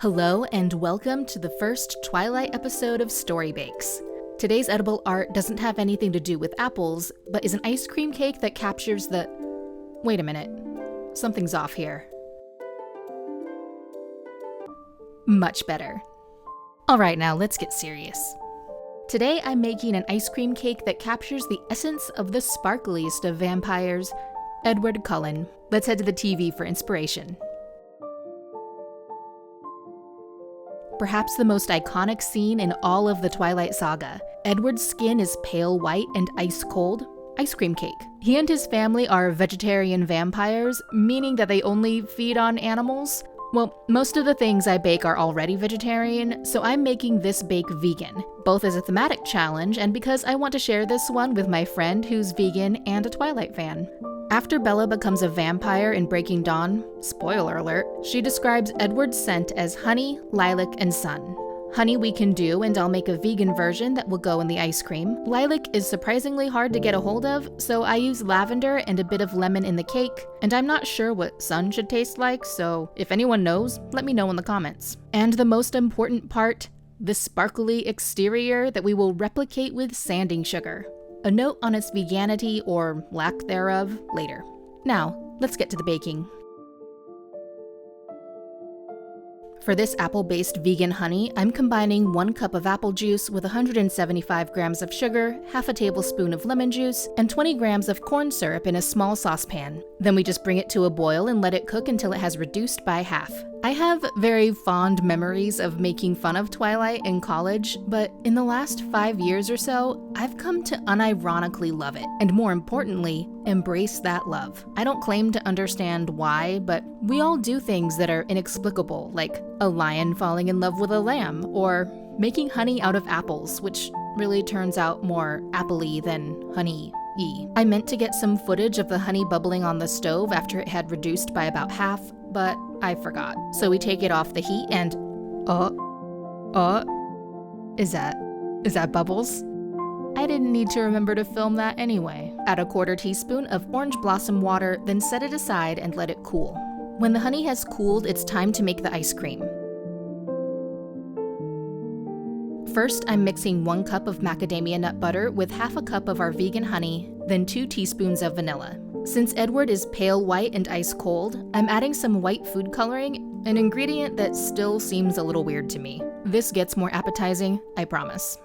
Hello and welcome to the first Twilight episode of Story Bakes. Today's edible art doesn't have anything to do with apples, but is an ice cream cake that captures the... Wait a minute. Something's off here. Much better. Alright, now let's get serious. Today I'm making an ice cream cake that captures the essence of the sparkliest of vampires, Edward Cullen. Let's head to the TV for inspiration. Perhaps the most iconic scene in all of the Twilight saga. Edward's skin is pale white and ice cold. Ice cream cake. He and his family are vegetarian vampires, meaning that they only feed on animals. Well, most of the things I bake are already vegetarian, so I'm making this bake vegan, both as a thematic challenge and because I want to share this one with my friend who's vegan and a Twilight fan. After Bella becomes a vampire in Breaking Dawn, spoiler alert, she describes Edward's scent as honey, lilac, and sun. Honey we can do, and I'll make a vegan version that will go in the ice cream. Lilac is surprisingly hard to get a hold of, so I use lavender and a bit of lemon in the cake, and I'm not sure what sun should taste like, so if anyone knows, let me know in the comments. And the most important part, the sparkly exterior that we will replicate with sanding sugar. A note on its veganity, or lack thereof, later. Now, let's get to the baking. For this apple-based vegan honey, I'm combining 1 cup of apple juice with 175 grams of sugar, half a tablespoon of lemon juice, and 20 grams of corn syrup in a small saucepan. Then we just bring it to a boil and let it cook until it has reduced by half. I have very fond memories of making fun of Twilight in college, but in the last 5 years or so, I've come to unironically love it, and more importantly, embrace that love. I don't claim to understand why, but we all do things that are inexplicable, like a lion falling in love with a lamb, or making honey out of apples, which really turns out more apple-y than honey-y. I meant to get some footage of the honey bubbling on the stove after it had reduced by about half, but I forgot. So we take it off the heat and... Is that bubbles? I didn't need to remember to film that anyway. Add a 1/4 teaspoon of orange blossom water, then set it aside and let it cool. When the honey has cooled, it's time to make the ice cream. First, I'm mixing 1 cup of macadamia nut butter with half a cup of our vegan honey, then 2 teaspoons of vanilla. Since Edward is pale white and ice cold, I'm adding some white food coloring, an ingredient that still seems a little weird to me. This gets more appetizing, I promise.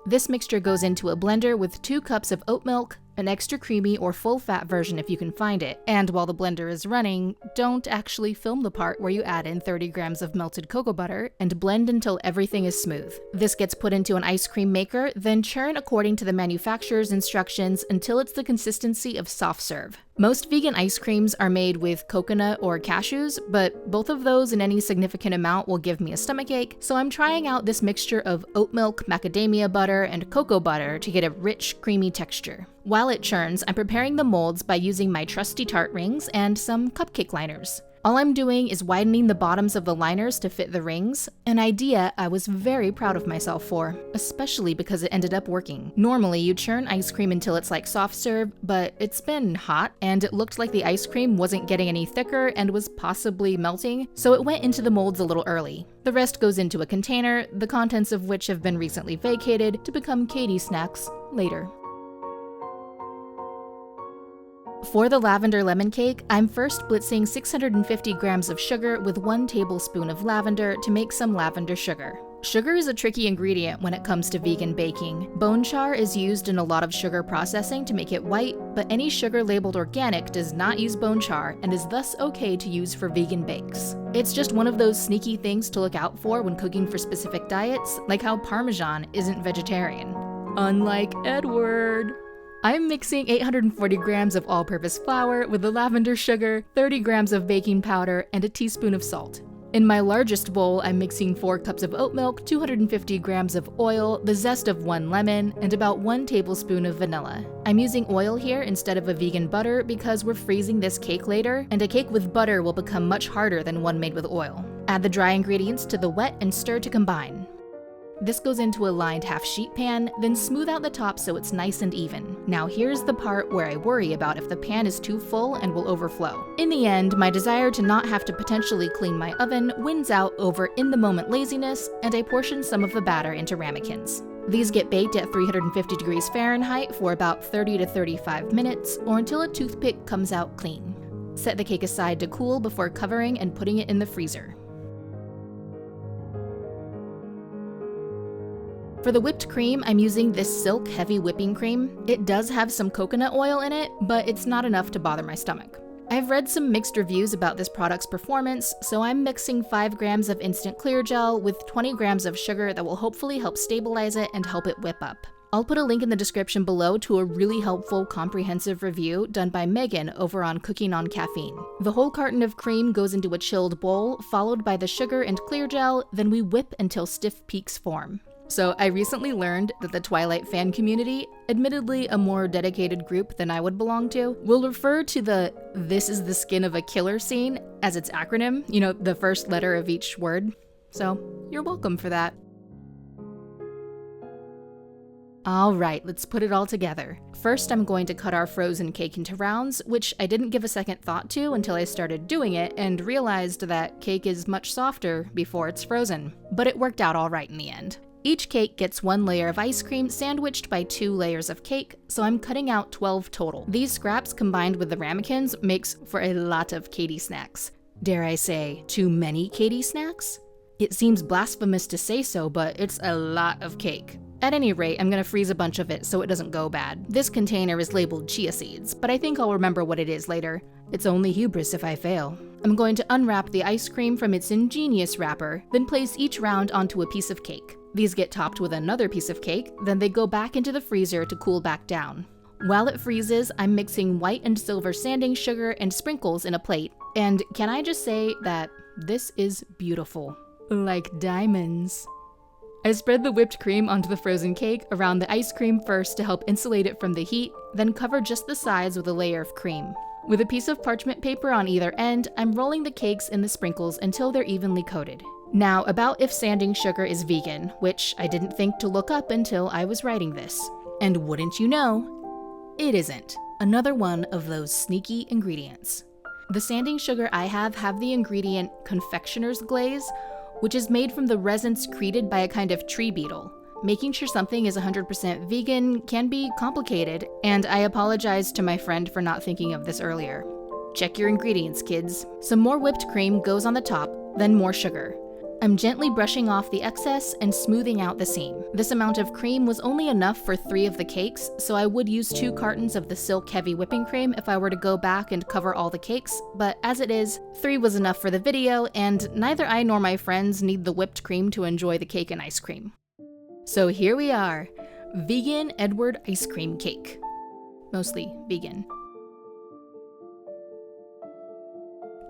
This mixture goes into a blender with 2 cups of oat milk, an extra creamy or full-fat version if you can find it, and while the blender is running, don't actually film the part where you add in 30 grams of melted cocoa butter and blend until everything is smooth. This gets put into an ice cream maker, then churn according to the manufacturer's instructions until it's the consistency of soft serve. Most vegan ice creams are made with coconut or cashews, but both of those in any significant amount will give me a stomachache, so I'm trying out this mixture of oat milk, macadamia butter, and cocoa butter to get a rich, creamy texture. While it churns, I'm preparing the molds by using my trusty tart rings and some cupcake liners. All I'm doing is widening the bottoms of the liners to fit the rings, an idea I was very proud of myself for, especially because it ended up working. Normally, you churn ice cream until it's like soft serve, but it's been hot, and it looked like the ice cream wasn't getting any thicker and was possibly melting, so it went into the molds a little early. The rest goes into a container, the contents of which have been recently vacated to become Katie snacks later. For the Lavender-Lemon cake, I'm first blitzing 650 grams of sugar with 1 tablespoon of lavender to make some lavender sugar. Sugar is a tricky ingredient when it comes to vegan baking. Bone char is used in a lot of sugar processing to make it white, but any sugar labeled organic does not use bone char and is thus okay to use for vegan bakes. It's just one of those sneaky things to look out for when cooking for specific diets, like how Parmesan isn't vegetarian. Unlike Edward. I'm mixing 840 grams of all-purpose flour with the lavender sugar, 30 grams of baking powder, and a teaspoon of salt. In my largest bowl, I'm mixing 4 cups of oat milk, 250 grams of oil, the zest of 1 lemon, and about 1 tablespoon of vanilla. I'm using oil here instead of a vegan butter because we're freezing this cake later, and a cake with butter will become much harder than one made with oil. Add the dry ingredients to the wet and stir to combine. This goes into a lined half-sheet pan, then smooth out the top so it's nice and even. Now here's the part where I worry about if the pan is too full and will overflow. In the end, my desire to not have to potentially clean my oven wins out over in-the-moment laziness, and I portion some of the batter into ramekins. These get baked at 350 degrees Fahrenheit for about 30 to 35 minutes, or until a toothpick comes out clean. Set the cake aside to cool before covering and putting it in the freezer. For the whipped cream, I'm using this Silk Heavy Whipping Cream. It does have some coconut oil in it, but it's not enough to bother my stomach. I've read some mixed reviews about this product's performance, so I'm mixing 5 grams of instant clear gel with 20 grams of sugar that will hopefully help stabilize it and help it whip up. I'll put a link in the description below to a really helpful comprehensive review done by Megan over on Cooking on Caffeine. The whole carton of cream goes into a chilled bowl, followed by the sugar and clear gel, then we whip until stiff peaks form. So I recently learned that the Twilight fan community, admittedly a more dedicated group than I would belong to, will refer to the "this is the skin of a killer" scene as its acronym, the first letter of each word. So you're welcome for that. Alright, let's put it all together. First, I'm going to cut our frozen cake into rounds, which I didn't give a second thought to until I started doing it and realized that cake is much softer before it's frozen. But it worked out alright in the end. Each cake gets 1 layer of ice cream sandwiched by 2 layers of cake, so I'm cutting out 12 total. These scraps combined with the ramekins makes for a lot of Katie snacks. Dare I say, too many Katie snacks? It seems blasphemous to say so, but it's a lot of cake. At any rate, I'm gonna freeze a bunch of it so it doesn't go bad. This container is labeled chia seeds, but I think I'll remember what it is later. It's only hubris if I fail. I'm going to unwrap the ice cream from its ingenious wrapper, then place each round onto a piece of cake. These get topped with another piece of cake, then they go back into the freezer to cool back down. While it freezes, I'm mixing white and silver sanding sugar and sprinkles in a plate. And can I just say that this is beautiful. Like diamonds. I spread the whipped cream onto the frozen cake around the ice cream first to help insulate it from the heat, then cover just the sides with a layer of cream. With a piece of parchment paper on either end, I'm rolling the cakes in the sprinkles until they're evenly coated. Now, about if sanding sugar is vegan, which I didn't think to look up until I was writing this. And wouldn't you know, it isn't. Another one of those sneaky ingredients. The sanding sugar I have the ingredient confectioner's glaze, which is made from the resin secreted by a kind of tree beetle. Making sure something is 100% vegan can be complicated, and I apologize to my friend for not thinking of this earlier. Check your ingredients, kids. Some more whipped cream goes on the top, then more sugar. I'm gently brushing off the excess and smoothing out the seam. This amount of cream was only enough for 3 of the cakes, so I would use 2 cartons of the Silk Heavy Whipping Cream if I were to go back and cover all the cakes, but as it is, 3 was enough for the video, and neither I nor my friends need the whipped cream to enjoy the cake and ice cream. So here we are, vegan Edward ice cream cake. Mostly vegan.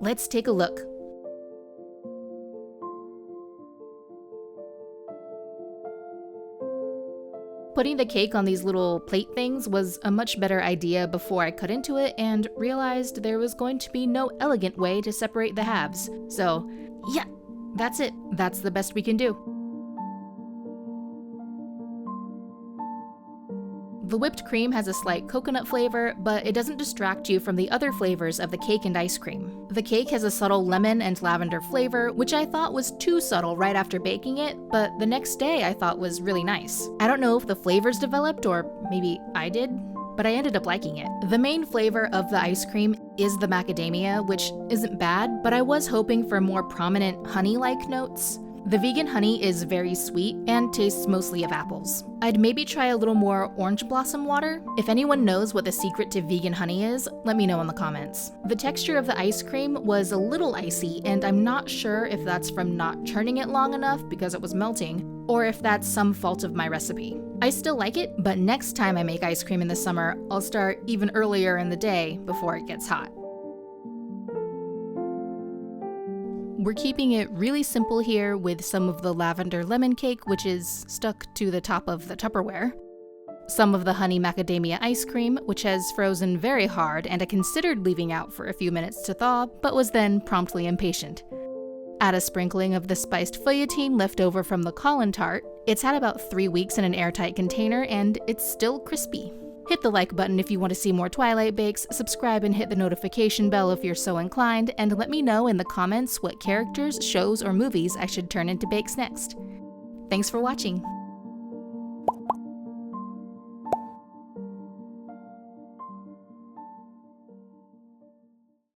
Let's take a look. Putting the cake on these little plate things was a much better idea before I cut into it and realized there was going to be no elegant way to separate the halves. So, yeah, that's it. That's the best we can do. The whipped cream has a slight coconut flavor, but it doesn't distract you from the other flavors of the cake and ice cream. The cake has a subtle lemon and lavender flavor, which I thought was too subtle right after baking it, but the next day I thought was really nice. I don't know if the flavors developed, or maybe I did, but I ended up liking it. The main flavor of the ice cream is the macadamia, which isn't bad, but I was hoping for more prominent honey-like notes. The vegan honey is very sweet and tastes mostly of apples. I'd maybe try a little more orange blossom water. If anyone knows what the secret to vegan honey is, let me know in the comments. The texture of the ice cream was a little icy, and I'm not sure if that's from not churning it long enough because it was melting, or if that's some fault of my recipe. I still like it, but next time I make ice cream in the summer, I'll start even earlier in the day before it gets hot. We're keeping it really simple here with some of the Lavender-Lemon cake, which is stuck to the top of the Tupperware. Some of the honey macadamia ice cream, which has frozen very hard and I considered leaving out for a few minutes to thaw, but was then promptly impatient. Add a sprinkling of the spiced feuilletine left over from the Cullen tart, It's had about 3 weeks in an airtight container, and it's still crispy. Hit the like button if you want to see more Twilight bakes, subscribe and hit the notification bell if you're so inclined, and let me know in the comments what characters, shows, or movies I should turn into bakes next. Thanks for watching!